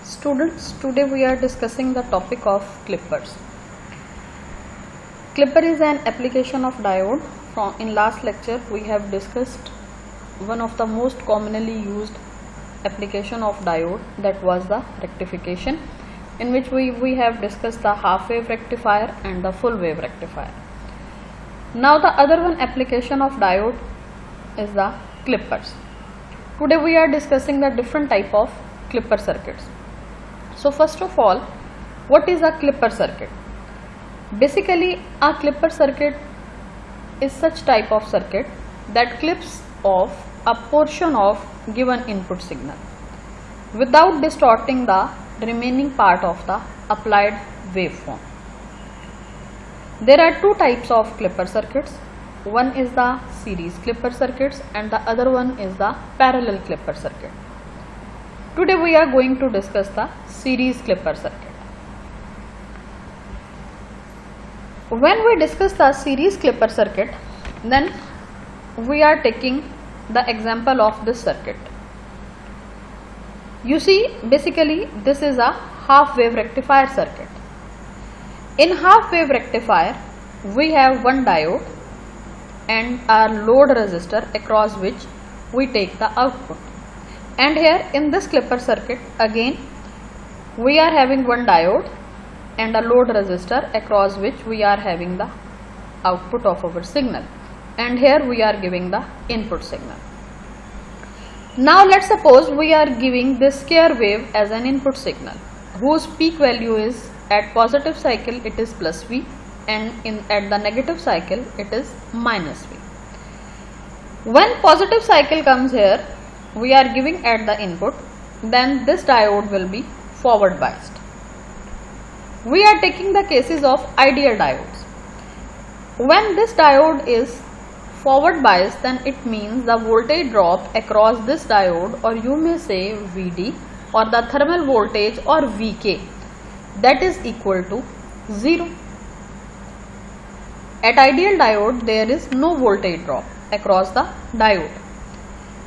Students, today we are discussing the topic of clippers. Clipper is an application of diode. In last lecture we have discussed one of the most commonly used application of diode, that was the rectification, in which we have discussed the half wave rectifier and the full wave rectifier. Now the other one application of diode is the clippers. Today we are discussing the different type of clipper circuits. So first of all, what is a clipper circuit? Basically, a clipper circuit is such type of circuit that clips off a portion of given input signal without distorting the remaining part of the applied waveform. There are two types of clipper circuits. One is the series clipper circuits and the other one is the parallel clipper circuit. Today we are going to discuss the series clipper circuit. When we discuss the series clipper circuit, then we are taking the example of this circuit. You see, basically this is a half wave rectifier circuit. In half wave rectifier, we have one diode and a load resistor across which we take the output. And here in this clipper circuit, again we are having one diode and a load resistor across which we are having the output of our signal, and here we are giving the input signal. Now let's suppose we are giving this square wave as an input signal whose peak value is at positive cycle it is plus V, and at the negative cycle it is minus V. When positive cycle comes here, we are giving at the input, then this diode will be forward biased. We are taking the cases of ideal diodes. When this diode is forward biased, then it means the voltage drop across this diode, or you may say Vd, or the thermal voltage, or Vk, that is equal to 0. At ideal diode there is no voltage drop across the diode.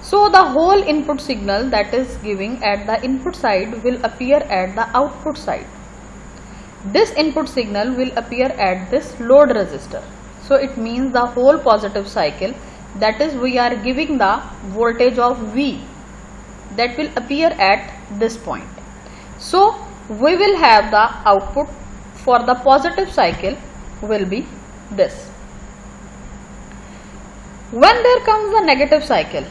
So the whole input signal that is giving at the input side will appear at the output side. This input signal will appear at this load resistor. So it means the whole positive cycle, that is we are giving the voltage of V, that will appear at this point. So we will have the output for the positive cycle will be this. When there comes the negative cycle,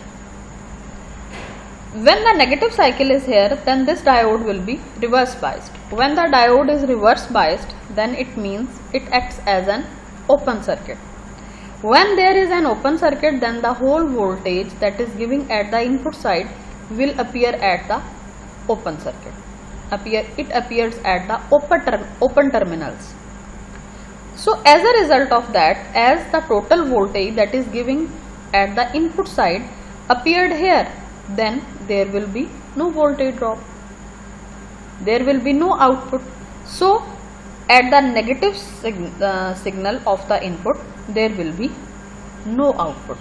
when the negative cycle is here, then this diode will be reverse biased. When the diode is reverse biased, then it means it acts as an open circuit. When there is an open circuit, then the whole voltage that is giving at the input side will appear at the open circuit. It appears at the open terminals. So as a result of that, as the total voltage that is giving at the input side appeared here, then there will be no voltage drop, there will be no output. So at the negative signal of the input there will be no output.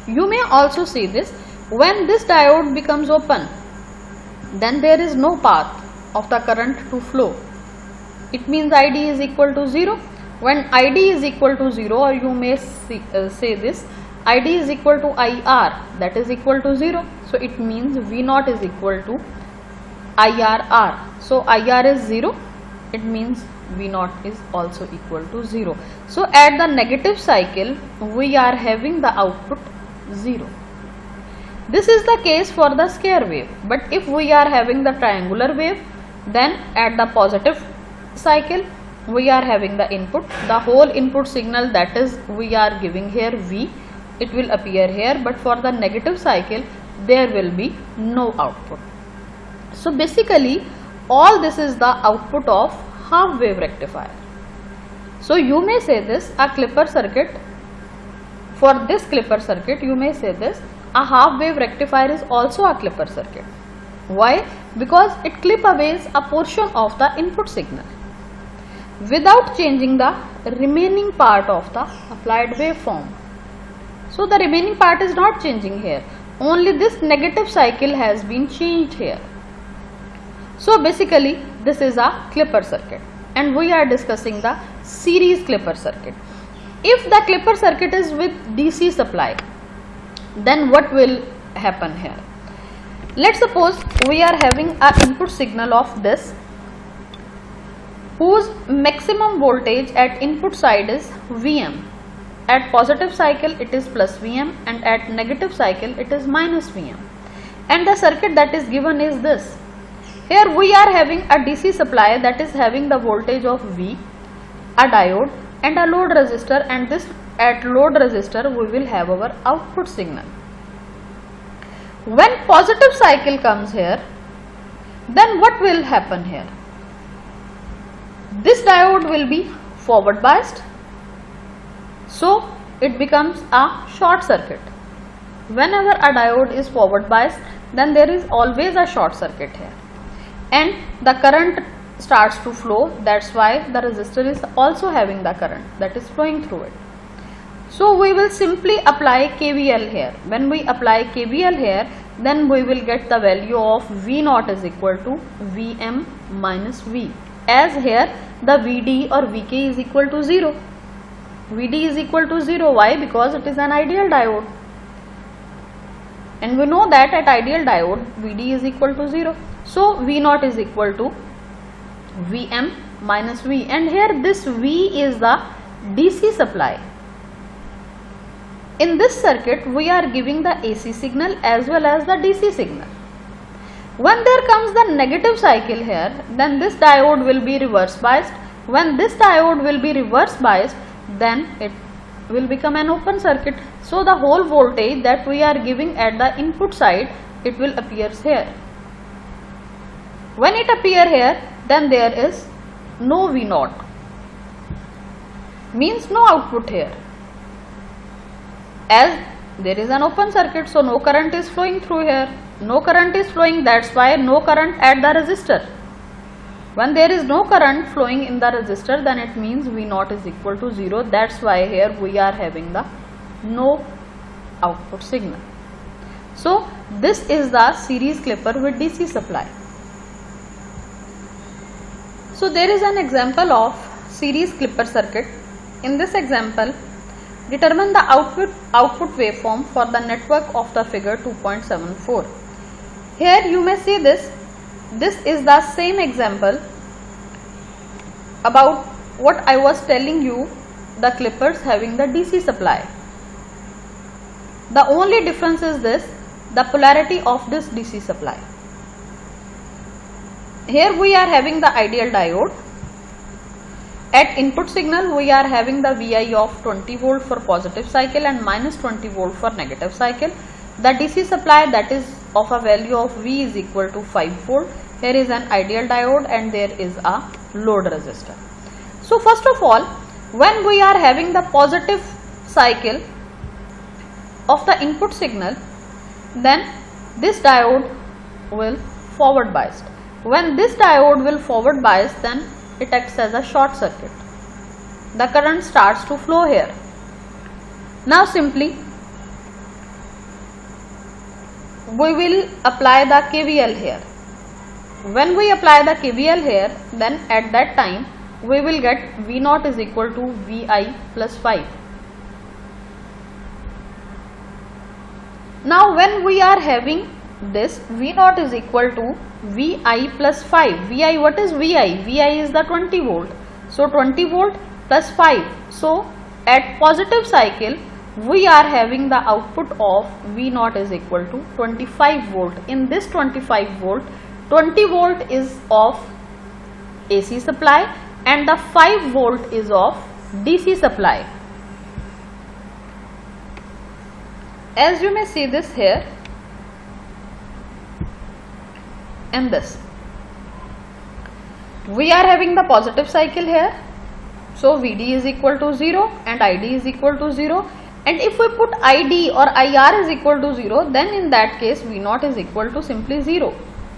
You may also see this, when this diode becomes open, then there is no path of the current to flow. It means ID is equal to 0. When ID is equal to 0, or you may say this, ID is equal to IR, that is equal to 0. So it means V0 is equal to IRR. So IR is 0, it means V0 is also equal to 0. So at the negative cycle we are having the output 0. This is the case for the square wave, but if we are having the triangular wave, then at the positive cycle we are having the input, the whole input signal that is we are giving here V, it will appear here, but for the negative cycle there will be no output. So basically all this is the output of half wave rectifier. So you may say this, a clipper circuit, for this clipper circuit you may say this, a half wave rectifier is also a clipper circuit. Why? Because it clip away a portion of the input signal without changing the remaining part of the applied waveform. So the remaining part is not changing here, only this negative cycle has been changed here. So basically this is a clipper circuit, and we are discussing the series clipper circuit. If the clipper circuit is with DC supply, then what will happen here? Let's suppose we are having an input signal of this, whose maximum voltage at input side is Vm. At positive cycle it is plus Vm, and at negative cycle it is minus Vm. And the circuit that is given is this. Here we are having a DC supply that is having the voltage of V, a diode and a load resistor, and this at load resistor we will have our output signal. When positive cycle comes here, then what will happen here? This diode will be forward biased, so it becomes a short circuit. Whenever a diode is forward biased, then there is always a short circuit here, and the current starts to flow. That's why the resistor is also having the current that is flowing through it. So we will simply apply KVL here. When we apply KVL here, then we will get the value of V0 is equal to Vm minus V, as here the Vd or Vk is equal to 0. Vd is equal to 0. Why? Because it is an ideal diode, and we know that at ideal diode Vd is equal to 0. So V0 is equal to Vm minus V, and here this V is the DC supply. In this circuit we are giving the AC signal as well as the DC signal. When there comes the negative cycle here, then this diode will be reverse biased. When this diode will be reverse biased, then it will become an open circuit. So the whole voltage that we are giving at the input side, it will appear here. When it appear here, then there is no V0, means no output here, as there is an open circuit, so no current is flowing through here. No current is flowing, that's why no current at the resistor. When there is no current flowing in the resistor, then it means V0 is equal to 0. That's why here we are having the no output signal. So this is the series clipper with DC supply. So there is an example of series clipper circuit. In this example, determine the output waveform for the network of the figure 2.74. Here you may see this is the same example about what I was telling you, the clippers having the DC supply. The only difference is this, the polarity of this DC supply. Here we are having the ideal diode. At input signal we are having the Vi of 20 volt for positive cycle and minus 20 volt for negative cycle. The DC supply, that is of a value of V is equal to 5 volt. Here is an ideal diode and there is a load resistor. So first of all, when we are having the positive cycle of the input signal, then this diode will forward biased. When this diode will forward bias, then it acts as a short circuit. The current starts to flow here. Now simply we will apply the KVL here. When we apply the KVL here, then at that time we will get V0 is equal to Vi plus 5. Now when we are having this, V0 is equal to Vi plus 5. Vi, what is Vi? Vi is the 20 volt. So 20 volt plus 5. So at positive cycle we are having the output of V0 is equal to 25 volt. In this 25 volt, 20 volt is of AC supply and the 5 volt is of DC supply. As you may see this here and this, we are having the positive cycle here, so Vd is equal to 0 and Id is equal to 0, and if we put Id or IR is equal to 0, then in that case V0 is equal to simply 0.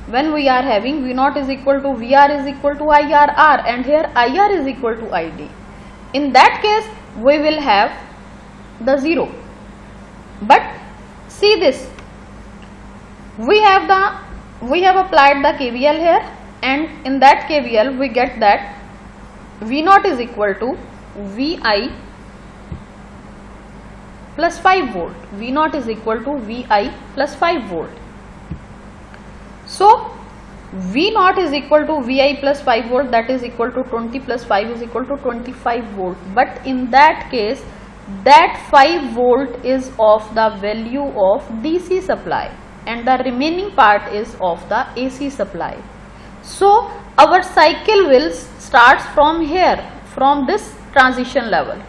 When we are having V0 is equal to VR is equal to IRR, and here IR is equal to Id, in that case we will have the 0. But see this, we have applied the KVL here, and in that KVL we get that V0 is equal to Vi plus 5 volt. V0 is equal to Vi plus 5 volt. So V0 is equal to Vi plus 5 volt, that is equal to 20 plus 5 is equal to 25 volt. But in that case, that 5 volt is of the value of DC supply and the remaining part is of the AC supply. So our cycle will starts from here, from this transition level.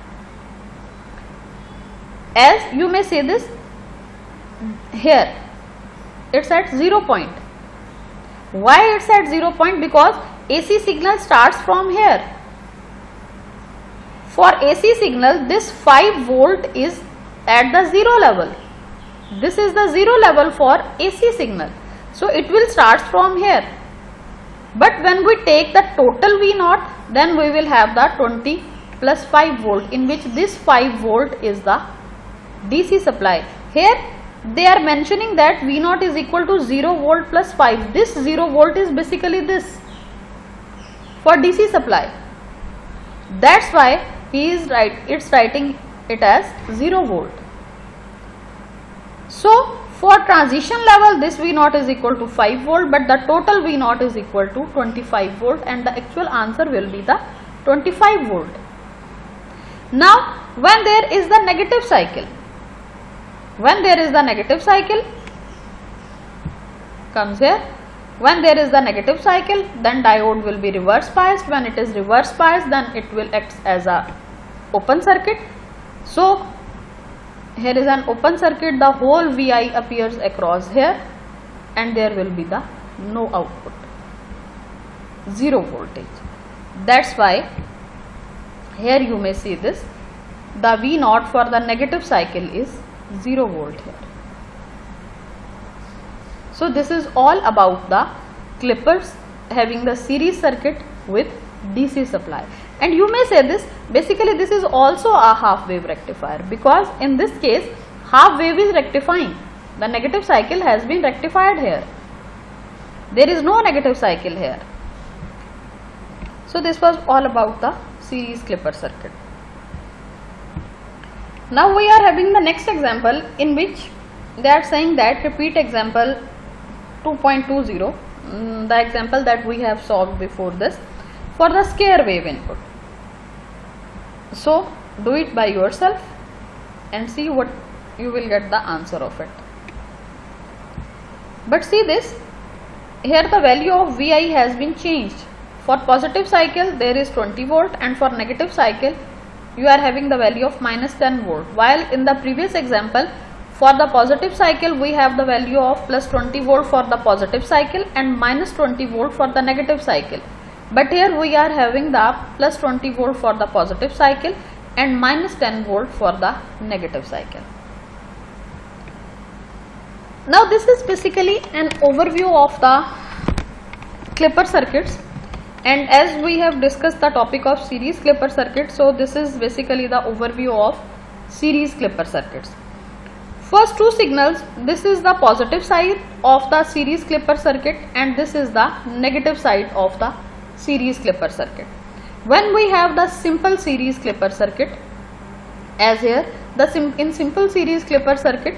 As you may say this, here it's at 0 point. Why it's at 0 point? Because AC signal starts from here. For AC signal, this 5 volt is at the 0 level. This is the 0 level for AC signal. So it will start from here. But when we take the total V0, then we will have the 20 plus 5 volt, in which this 5 volt is the DC supply. Here they are mentioning that V0 is equal to 0 volt plus 5. This 0 volt is basically this for DC supply. That's why he is it's writing it as 0 volt. So for transition level, this V0 is equal to 5 volt, but the total V0 is equal to 25 volt and the actual answer will be the 25 volt. Now when there is the negative cycle, when there is the negative cycle comes here, when there is the negative cycle, then diode will be reverse biased. When it is reverse biased, then it will act as a open circuit. So here is an open circuit, the whole Vi appears across here and there will be the no output, 0 voltage. That's why here you may see this, the V0 for the negative cycle is 0 volt here. So this is all about the clippers having the series circuit with DC supply. And you may say this, basically this is also a half wave rectifier, because in this case half wave is rectifying, the negative cycle has been rectified here, there is no negative cycle here. So this was all about the series clipper circuit. Now we are having the next example, in which they are saying that repeat example 2.20, the example that we have solved before this, for the square wave input. So do it by yourself and see what you will get the answer of it. But see this, here the value of Vi has been changed. For positive cycle there is 20 volt and for negative cycle you are having the value of minus 10 volt, while in the previous example for the positive cycle we have the value of plus 20 volt for the positive cycle and minus 20 volt for the negative cycle. But here we are having the plus 20 volt for the positive cycle and minus 10 volt for the negative cycle. Now this is basically an overview of the clipper circuits, and as we have discussed the topic of series clipper circuits, so this is basically the overview of series clipper circuits. First two signals, this is the positive side of the series clipper circuit and this is the negative side of the series clipper circuit. When we have the simple series clipper circuit, as here in simple series clipper circuit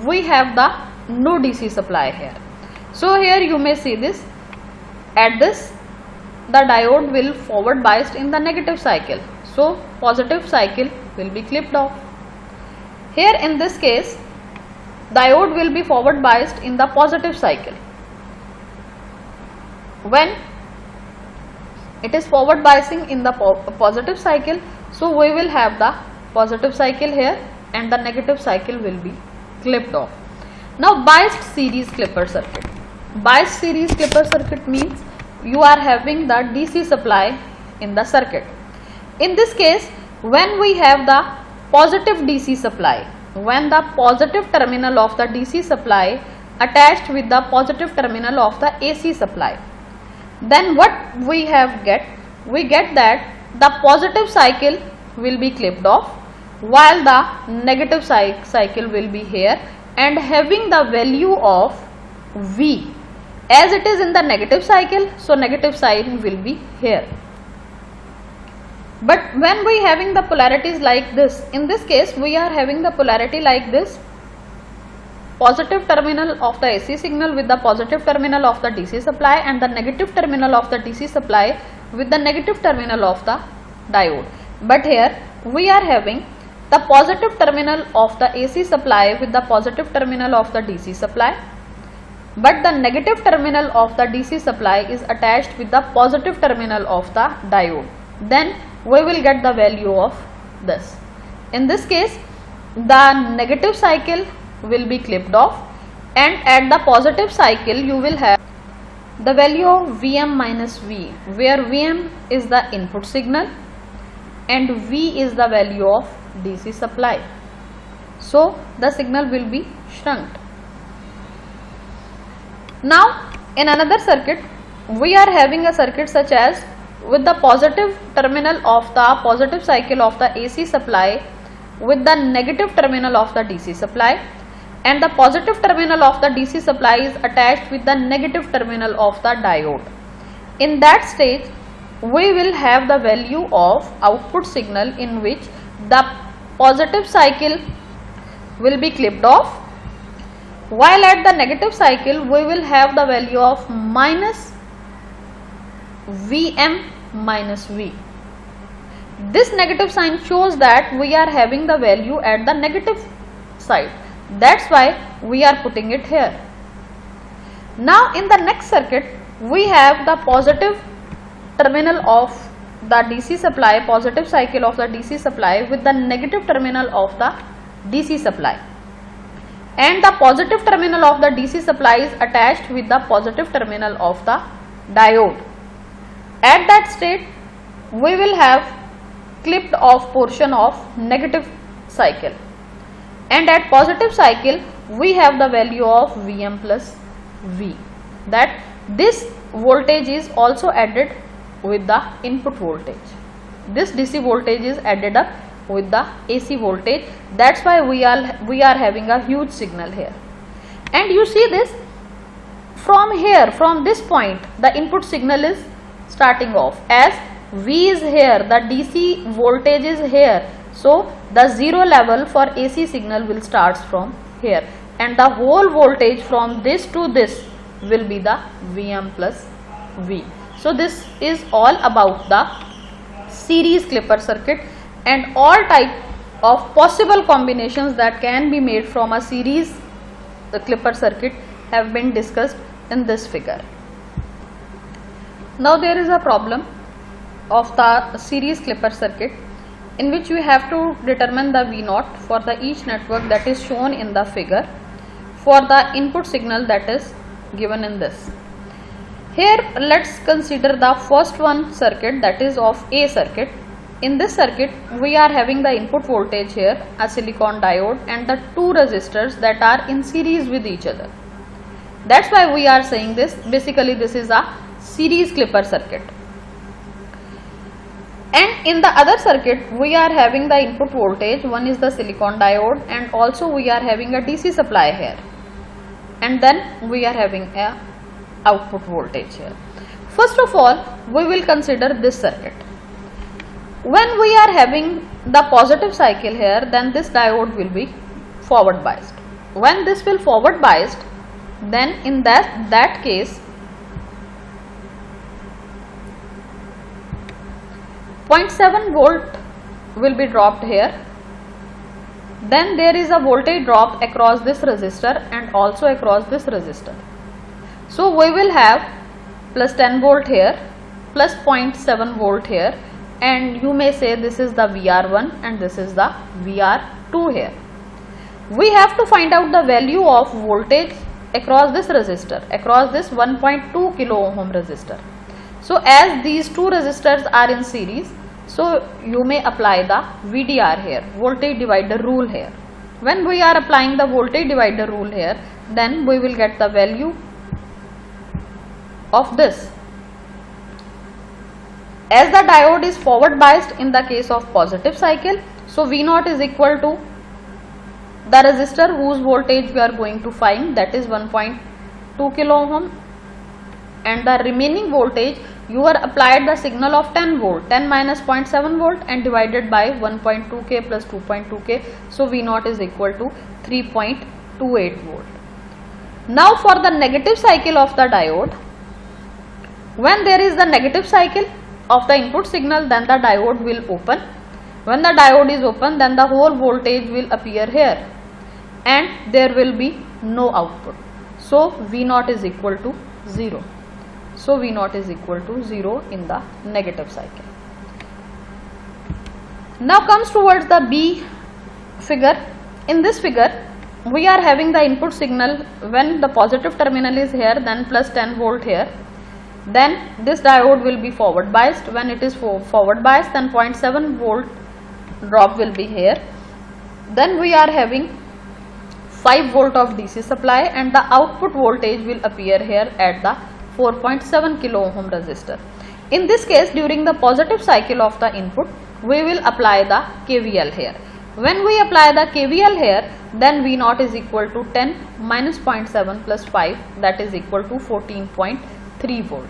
we have the no DC supply here. So here you may see this, at this the diode will forward biased in the negative cycle, so positive cycle will be clipped off. Here in this case diode will be forward biased in the positive cycle. When it is forward biasing in the positive cycle, so we will have the positive cycle here and the negative cycle will be clipped off. Now biased series clipper circuit. Biased series clipper circuit means you are having the DC supply in the circuit. In this case, when we have the positive DC supply, when the positive terminal of the DC supply attached with the positive terminal of the AC supply, then what we get that the positive cycle will be clipped off while the negative cycle will be here and having the value of V. as it is in the negative cycle, so negative sign will be here. But when we having the polarities like this, in this case we are having the polarity like this, positive terminal of the AC signal with the positive terminal of the DC supply and the negative terminal of the DC supply with the negative terminal of the diode. But here we are having the positive terminal of the AC supply with the positive terminal of the DC supply, but the negative terminal of the DC supply is attached with the positive terminal of the diode. Then we will get the value of this. In this case, the negative cycle will be clipped off, and at the positive cycle you will have the value of Vm minus V, where Vm is the input signal and V is the value of DC supply. So the signal will be shunt. Now in another circuit we are having a circuit such as with the positive terminal of the positive cycle of the AC supply with the negative terminal of the DC supply, and the positive terminal of the DC supply is attached with the negative terminal of the diode. In that stage we will have the value of output signal in which the positive cycle will be clipped off, while at the negative cycle we will have the value of minus Vm minus V. This negative sign shows that we are having the value at the negative side. That's why we are putting it here. Now in the next circuit we have the positive terminal of the DC supply, positive cycle of the DC supply with the negative terminal of the DC supply, and the positive terminal of the DC supply is attached with the positive terminal of the diode. At that state we will have clipped off portion of negative cycle, and at positive cycle we have the value of Vm plus V, that this voltage is also added with the input voltage. This DC voltage is added up with the AC voltage. That's why we are having a huge signal here. And you see this from here, from this point the input signal is starting off, as V is here, the DC voltage is here, so the zero level for AC signal will start from here, and the whole voltage from this to this will be the Vm plus V. So this is all about the series clipper circuit, and all type of possible combinations that can be made from a series clipper circuit have been discussed in this figure. Now there is a problem of the series clipper circuit in which we have to determine the V0 for the each network that is shown in the figure for the input signal that is given in this. Here let's consider the first one circuit, that is of A circuit. In this circuit we are having the input voltage here, a silicon diode, and the two resistors that are in series with each other. That's why we are saying this. Basically this is a series clipper circuit. And in the other circuit we are having the input voltage, one is the silicon diode, and also we are having a DC supply here, and then we are having a output voltage here. First of all we will consider this circuit. When we are having the positive cycle here, then this diode will be forward biased. When this will forward biased, then in that case 0.7 volt will be dropped here. Then there is a voltage drop across this resistor and also across this resistor. So we will have plus 10 volt here, plus 0.7 volt here, and you may say this is the VR1 and this is the VR2 here. We have to find out the value of voltage across this resistor, across this 1.2 kilo ohm resistor. So as these two resistors are in series, so you may apply the VDR here, voltage divider rule here. When we are applying the voltage divider rule here, then we will get the value of this. As the diode is forward biased in the case of positive cycle, so V0 is equal to the resistor whose voltage we are going to find, that is 1.2 kilo ohm, and the remaining voltage you are applied the signal of 10 volt, 10 minus 0.7 volt and divided by 1.2k plus 2.2k, so V0 is equal to 3.28 volt. Now for the negative cycle of the diode, when there is the negative cycle of the input signal, then the diode will open. When the diode is open, then the whole voltage will appear here and there will be no output. So V0 is equal to 0. So V0 is equal to 0 in the negative cycle. Now comes towards the B figure. In this figure, we are having the input signal. When the positive terminal is here, then plus 10 volt here. Then this diode will be forward biased. When it is forward biased, then 0.7 volt drop will be here. Then we are having 5 volt of DC supply and the output voltage will appear here at the 4.7 kilo ohm resistor. In this case, during the positive cycle of the input, we will apply the KVL here. When we apply the KVL here, then V0 is equal to 10 minus 0.7 plus 5, that is equal to 14.3 volt.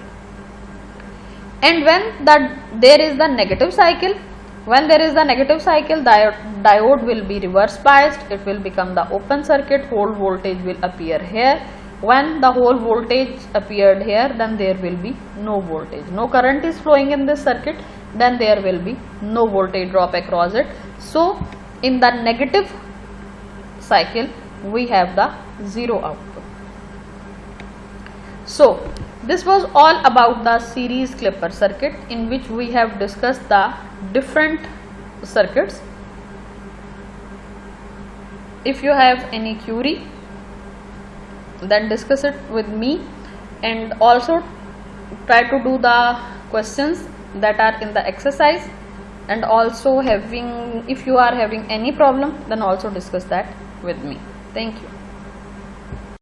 And when there is the negative cycle, diode will be reverse biased, it will become the open circuit, whole voltage will appear here. When the whole voltage appeared here, then there will be no voltage, no current is flowing in this circuit, then there will be no voltage drop across it. So in the negative cycle we have the zero output. So this was all about the series clipper circuit, in which we have discussed the different circuits. If you have any query, then discuss it with me, and also try to do the questions that are in the exercise, and also if you are having any problem, then also discuss that with me. Thank you.